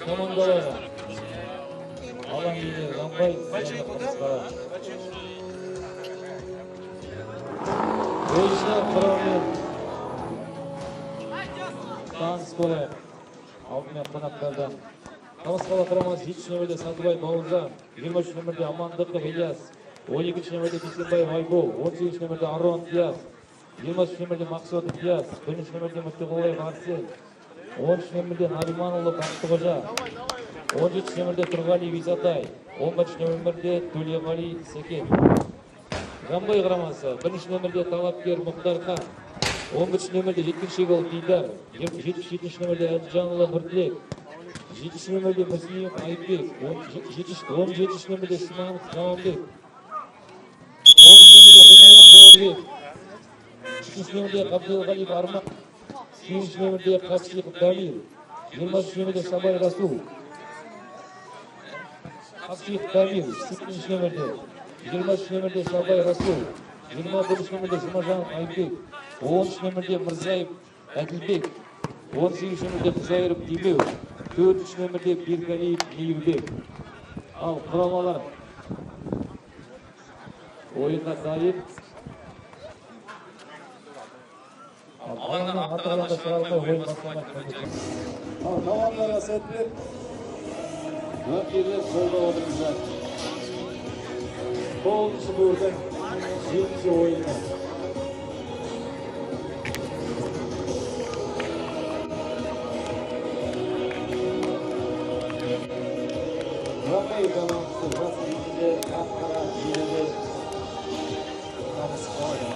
Командалар. Алан иелері Рамбай. Ойыншылар құрамымен таныс болайық. Алдымен қонақтардан. Намысқала құрамасы 7 нөмірде Сатыбай Бауыржан, 23 нөмірде Амандықов Ильяс, 12 нөмірде Бейсенбаев Айбол, 18 нөмірде Арон Ильяс, 23 нөмірде Мақсотов Ильяс, 1 нөмірде Мүттіғұлаев Арсен, 13 нөмірде Нариманұлы Бақтықожа, 17 нөмірде Тұрғали Исатай, 11 нөмірде Төлеғали Секен. Рамбай құрамасы 1 нөмірде Талапкер Мұхтархан, 11 нөмірде Жеткіншегіл Дидар, 77 нөмірде Әлжанұлы Нұртілек, 7 нөмірде Мүслиев Айбек, 17 нөмірде Симанов Қауамбек, 10 нөмірде Қабдылғалиев Арман, 8 нөмірде Қапшиқов Дамир, 23 нөмірде Сабай Расул, Қапшиқов Дамир, 8 нөмірде, 23 нөмірде Сабай Расул, 21 нөмірде Жұмажанов Айбек, 13 нөмірде Мырзаев Әділбек, 18 нөмірде Құзайыров Демеу, 4 нөмірде Бергалиев Мейірбек. Ал құрамалар ойынға дайын. Алаңнан аталғанда сұралмай ойын бастамайды. Ал командаларға сәттілік. Жанкүйерлер қолдап отырыңыздар. 9-шы бөлдің 7-ші ойыны. Рамбай командасы жас кезінде Аққара жерінде табыс қалады.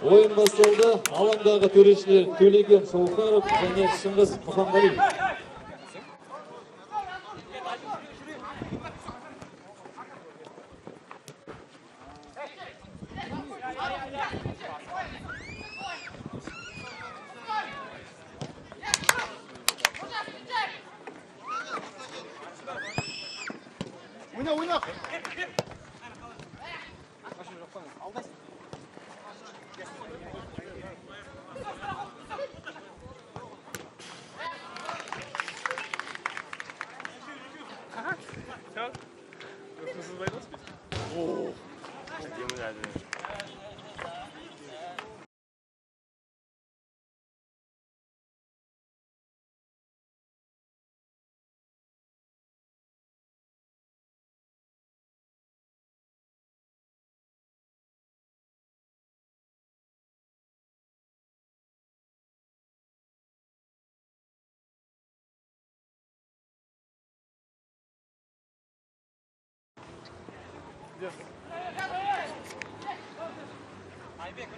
Ойын басталды. Алаңдағы төрешілер Төлеген Солқаров және Шыңғыс Мұхамғалиев. Ойна! Айбек,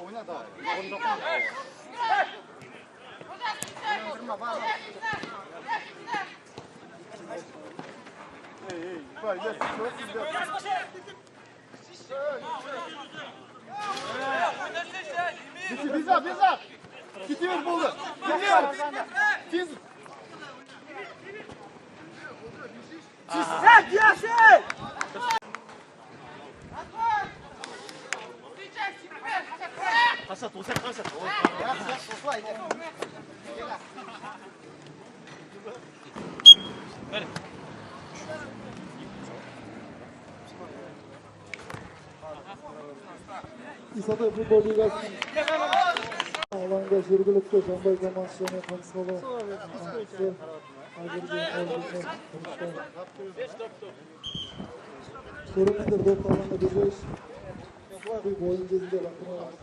Oyna da. Biza! Gidiyor buldu. Gidiyor. Isada futbol ligasi alanga жергілікті Жамбай командасы және Қамысқала командасы әзірге көрермендер допты алаңға бермейіз. Ойын кезінде лақтырмаймыз.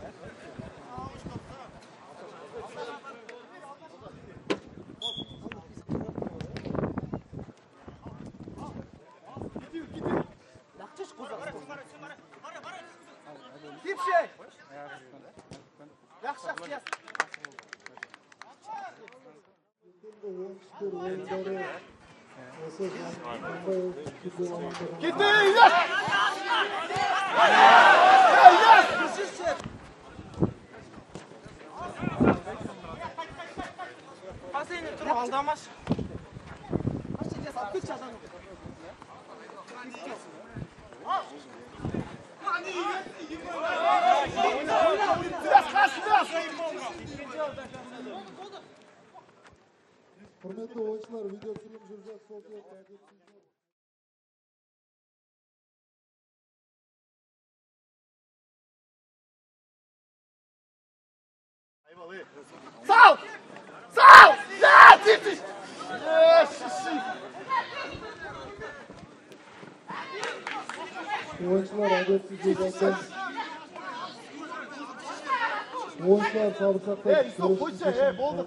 Құрметті ойыншылар, видео түсірілім жүріп жатыр, сол себепті Сал! Сал! Да, тип! ойыншылар әдепсіз жүріп ойыншылар сабыр сақтап стоп, қойшы, болды.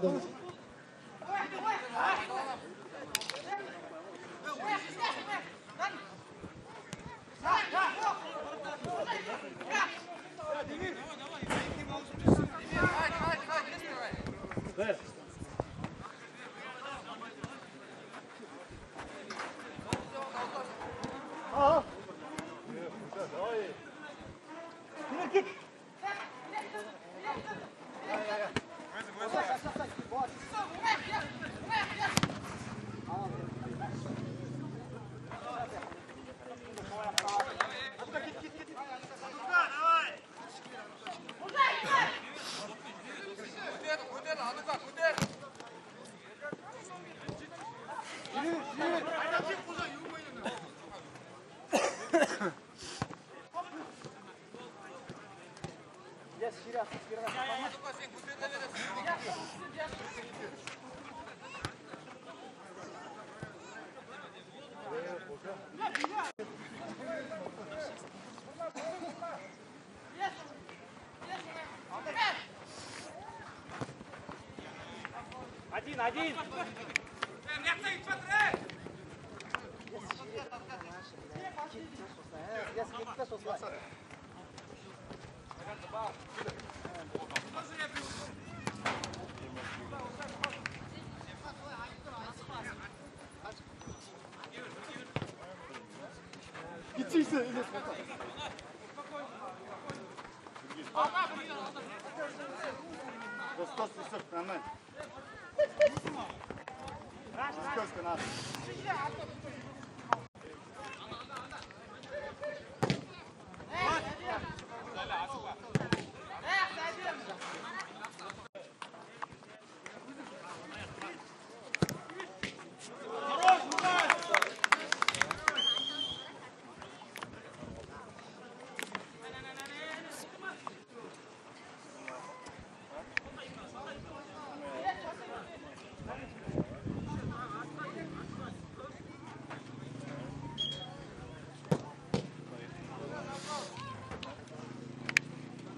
Один. Гитися, иди. Достос, нормально. Сколько надо?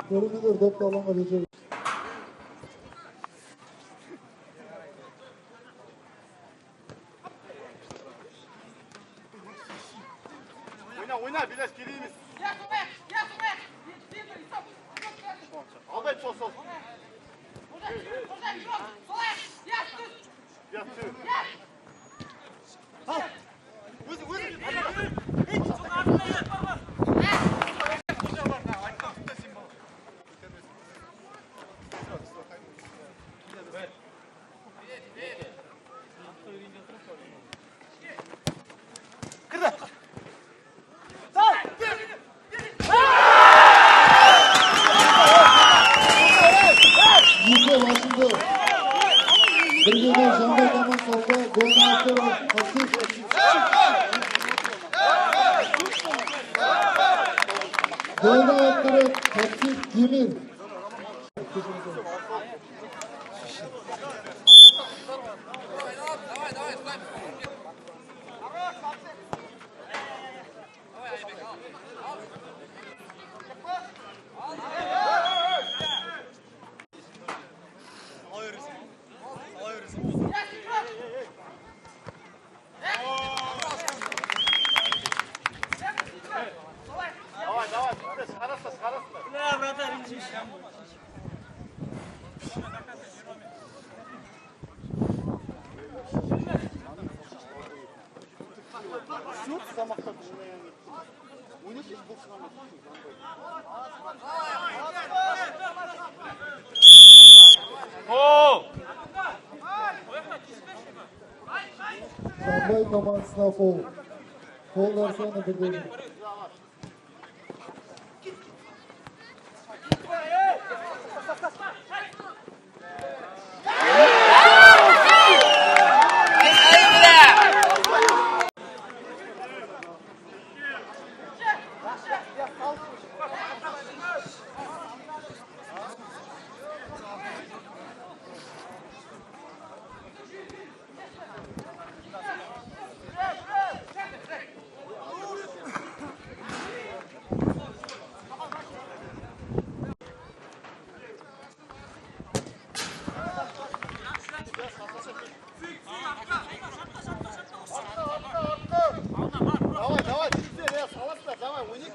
Көрермендер допты алаңға бермейіз. Oyna, biraz gireyimiz. Alday sol. Yat. Al. Janbay tomon solda golni Osip. Golni orttirib Osip Demir. Давай, скоростно. Да, братан, иди. Şu zamakta oynayış bu sınav. Janbay komandasına foul. Foullar soni 1-1. Давай, теперь, согласна, давай, уйни.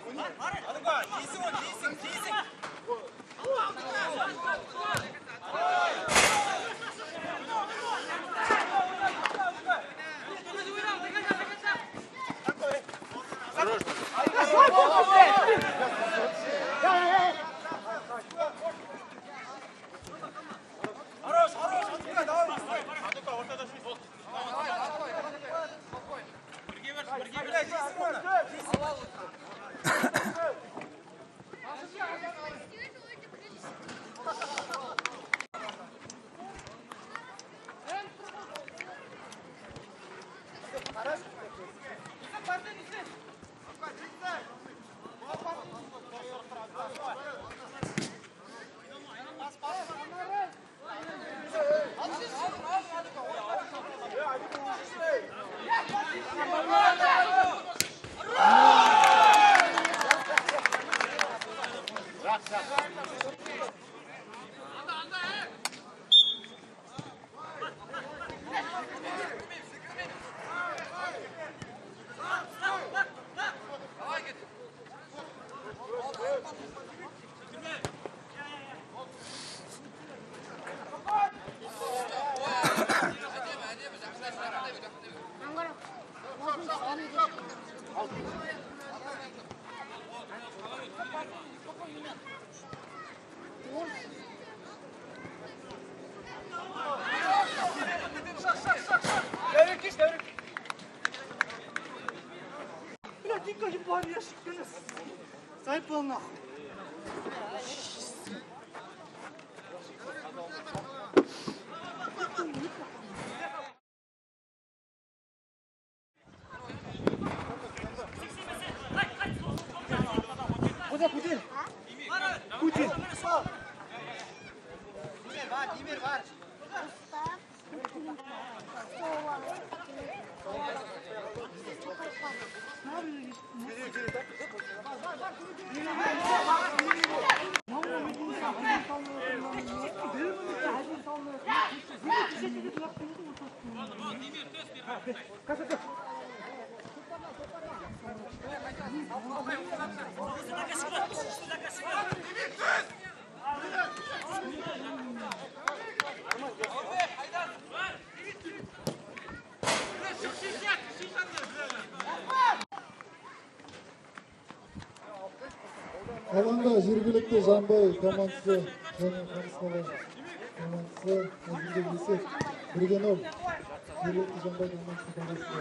Блядь, Ника, ебать, я шикарно. Сайпал нахуй. Путин. Демир var. Alanda жергілікті Жанбай командасы және Қамысқала командасы әзірге есеп 1-0. Жергілікті Жанбай командасы командасы.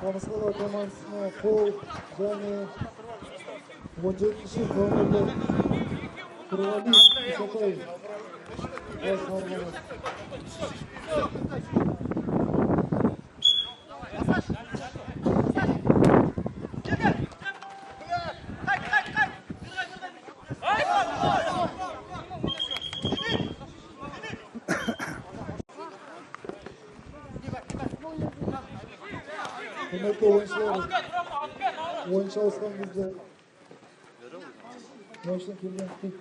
Qamishqal'a komandasına qo'l және 17 nomerli Turg'aliyev Isoqoyev bosh horg'oni. Hürmetli oyuncular, oyun çalışkan bizde. Yaşlı kirlen tek.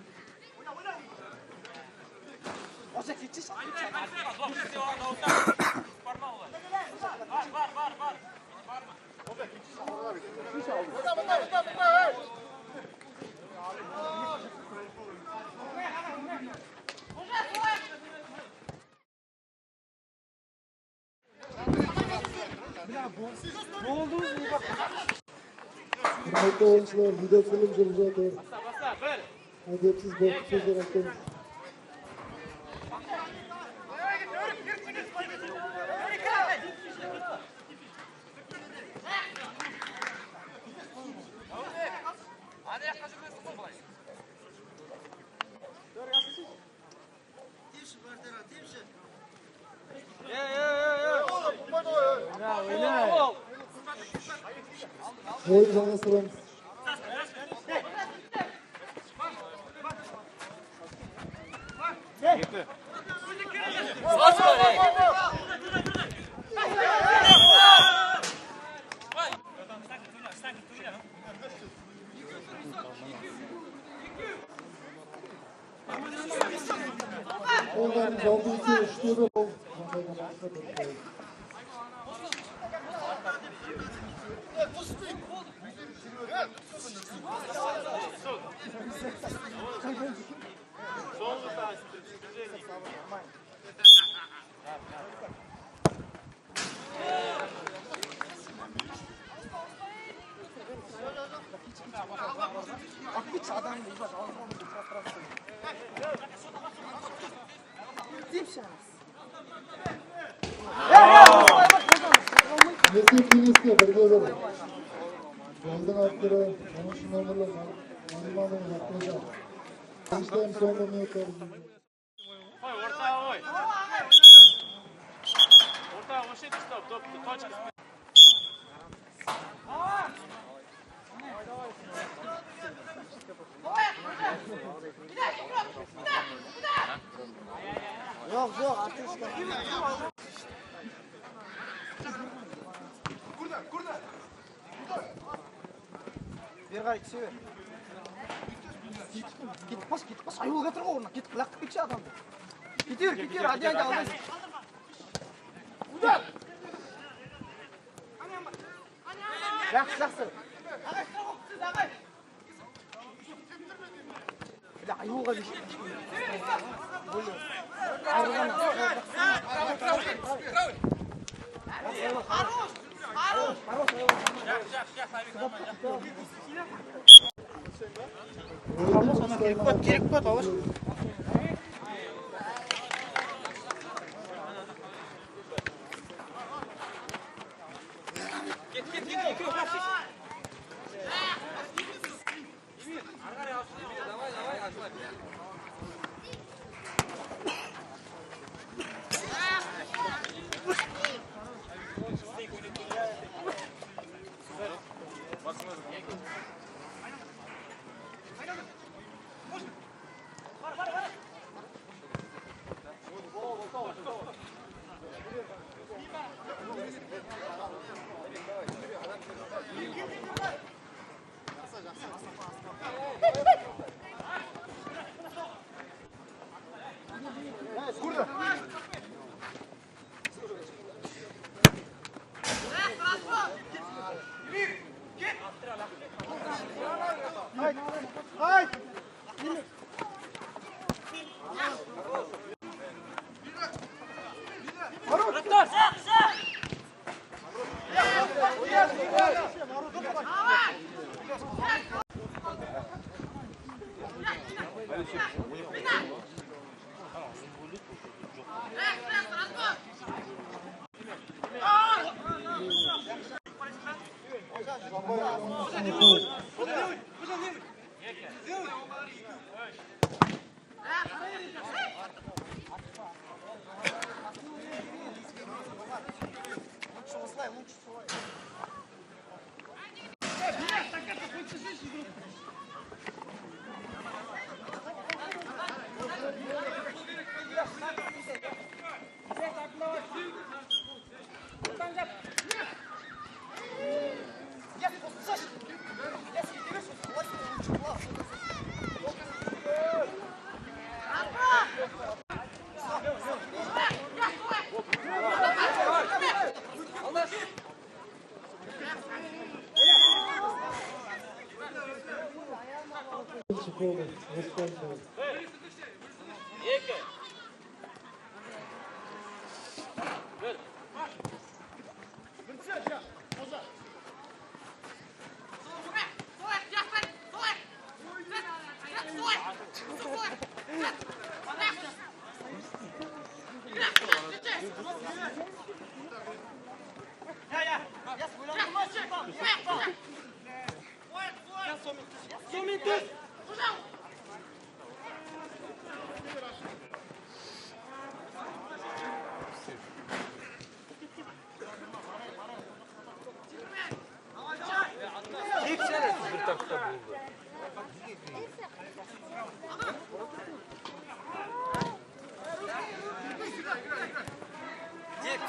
Hürmetli oyuncular, video film çalacaktır. Edepsiz boklu sözler hakkımız. Oyun жалғастырамыз. Onların kaldığı iki üçlüğü ol. Mesih Filis'te birgeleri. Golden atları, 13 numaralı Naliman'ın yapılacak. İşte son minutlar. Yok yok artık bir qaraychi sever. Ketib bas, ayolga turib o'rna, ketib laqtib ketchi odamni. Ketaver, adiyanga olmaysiz. Yaxshi. Bila ayolga bir şey. Bo'ldi. Ayrılana. Gerek bu olur. Шиповый, Воспомнил.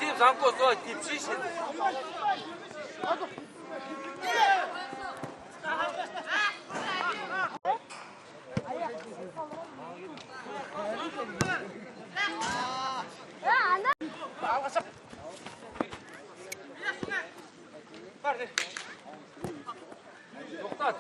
Тип замко стой, тип чищит. Тоқтат.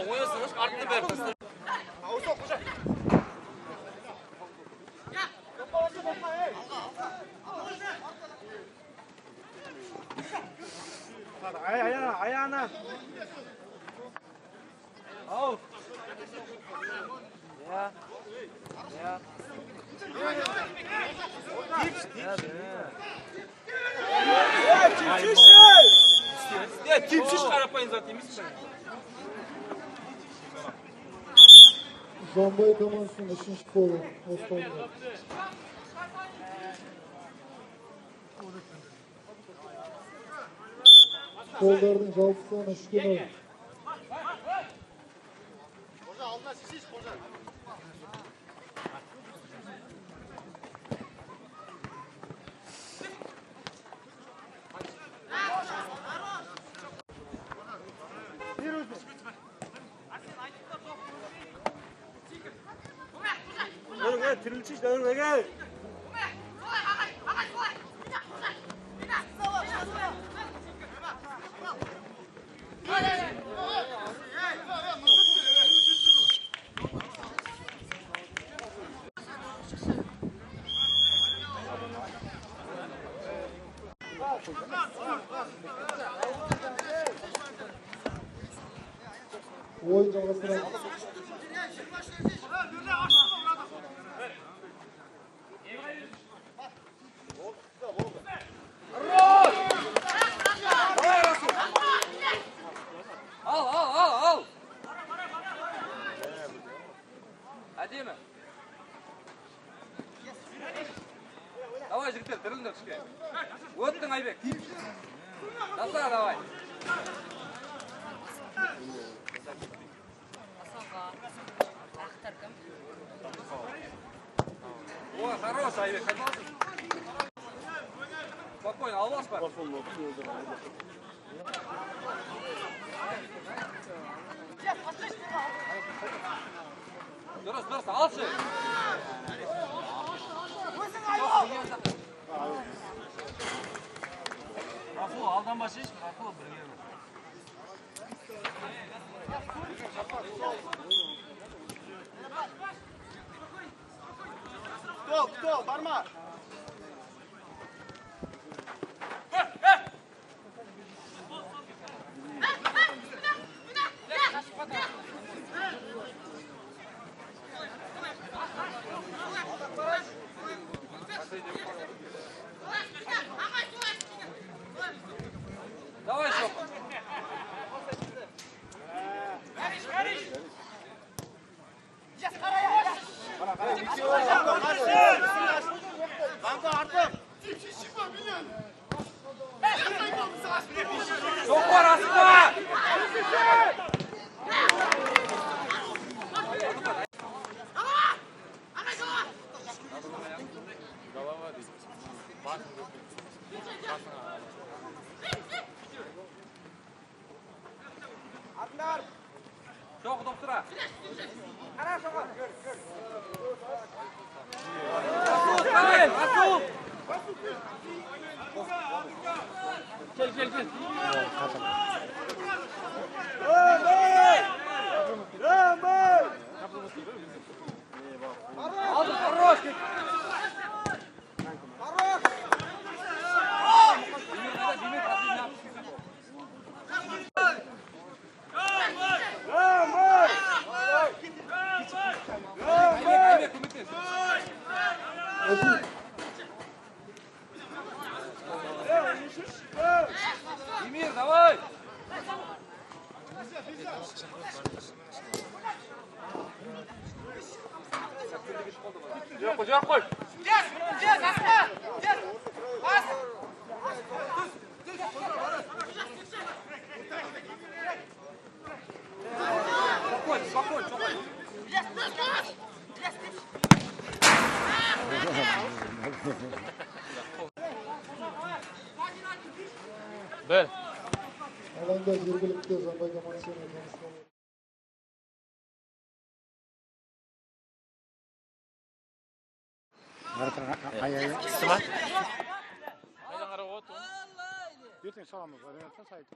Oynuyorsunuz, arttı be. Ayağına. Al. Ya. Ya. Tipsiz qarapayın zaten. Жамбай командасының үшінші қолы Воспомнил. Қолдардың жалпы саны 3-0. Қожа, алдына шешеш, қожа. Тірілчіш, дәуірмеге. Ойын жалғастырады. Al. Әдемі. Давай, жігіттер, тіріліңдер кішке. Өттің, Айбек. Таса, давай. Ой, хорош, Айбек, қайталасың. Спокойно, албас бар. Alçı. Raful aldan başlayış mı? Raful birge. Кто, барма? Давай, Шоп. Çok var aslında. Çok doktora. Rasul, Rasul. Gel, gel, gel. Aldı, хорош. Emir, давай! Жоқ қой. Спокойно, спокойно. Бел. Alanda жергілікті Жанбай командасымен танысқан. ертең саламыз вариантта сайт.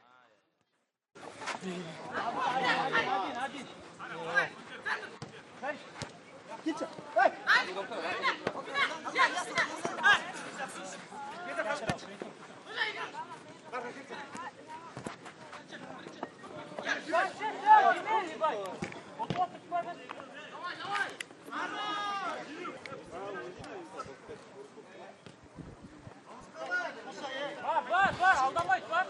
Var, aldamayız, var.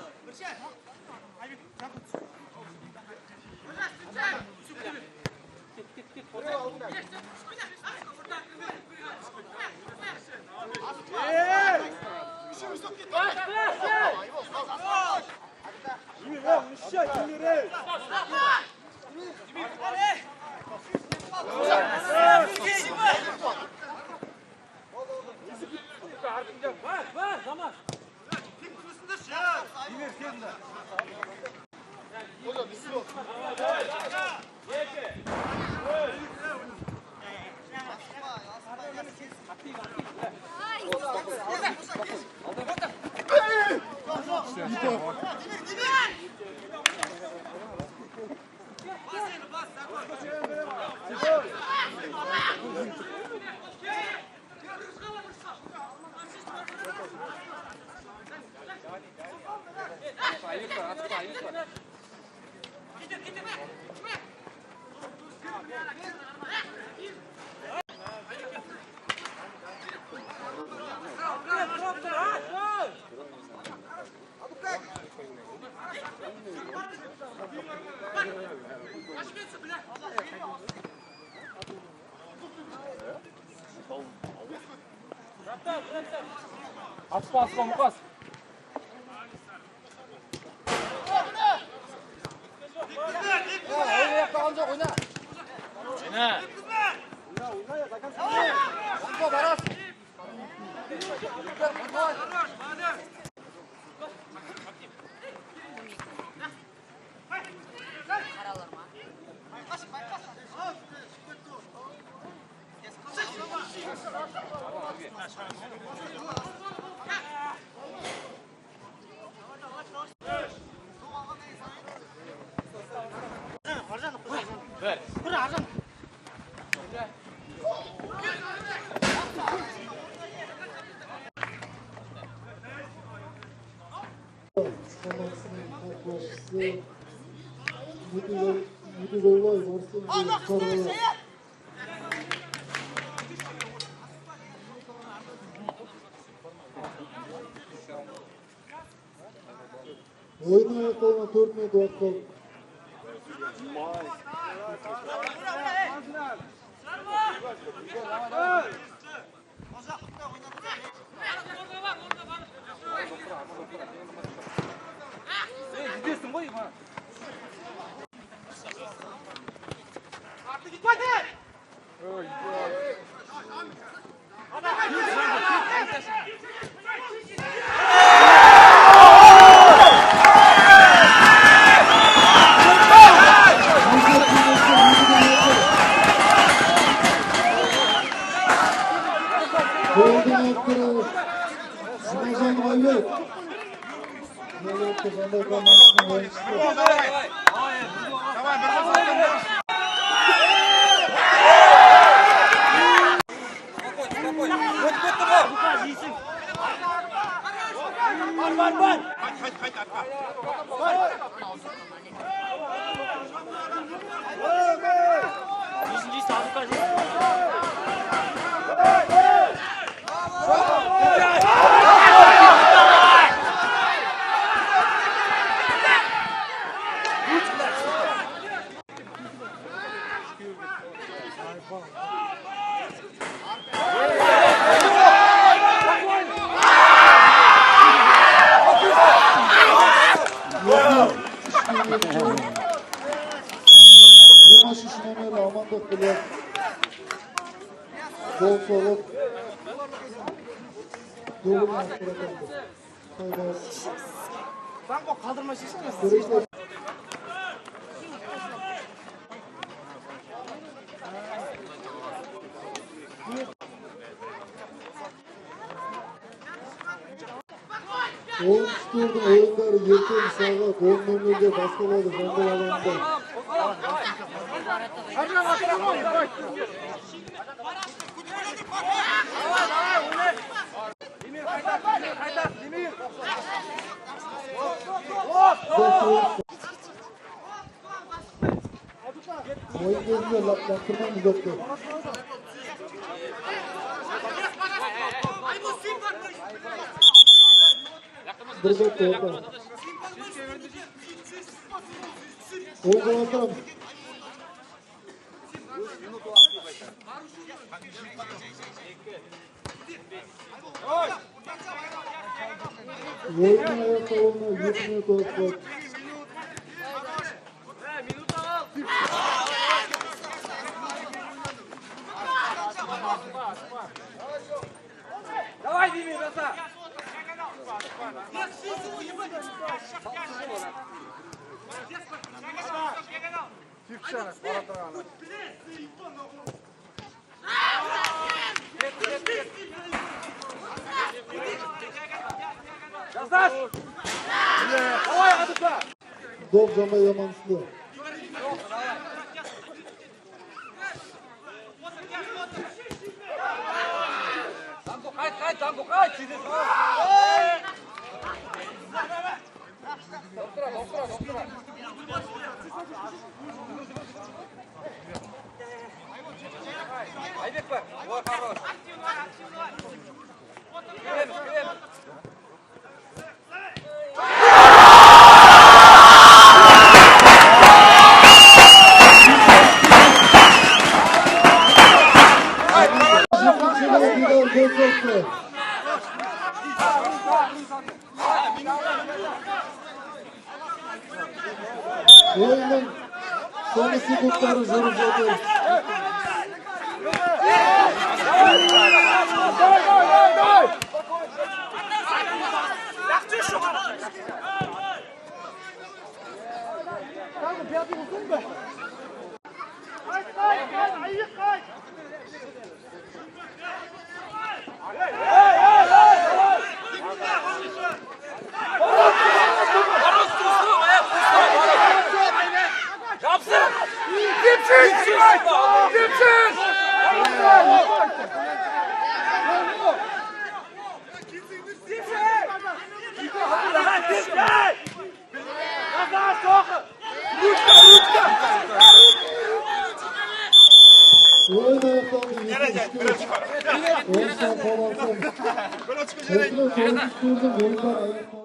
Var, zaman. Аспас, компас. başçısı Müdüroğlu Marsin Karlı. Oyun ayaklarına 4 minut vakit kaldı. Gidiyorsun koy bana. Oyun ayakları Simazan Ayvet. Ayvet kazandı Marsin oyuncusu. Bu maç için Ömer'e amandık bile. Bol soluk. Doğru yaptı rakamda. Haydi. Sen o kaldırma şişe misin? Görüşler. Oyun tuturdu, oyunları yırtın sağa, gol önünde baskıladı, handel alanında. Oyun gözüyle laptırmamız yoktu. Bir dakika orada. Oyun atalım. Oyun ayakta olma 20 minut olsun. Давай, Димир, назад. Назад! Давай, Адука! Dop zama yamansızdı. Там бухать, сидит. Айбек бар, ой, хорош. Крем. Oyunun son sekundları zoru zaten. Oğuzhan Polat'ın. Tekrar 9. turda golü var.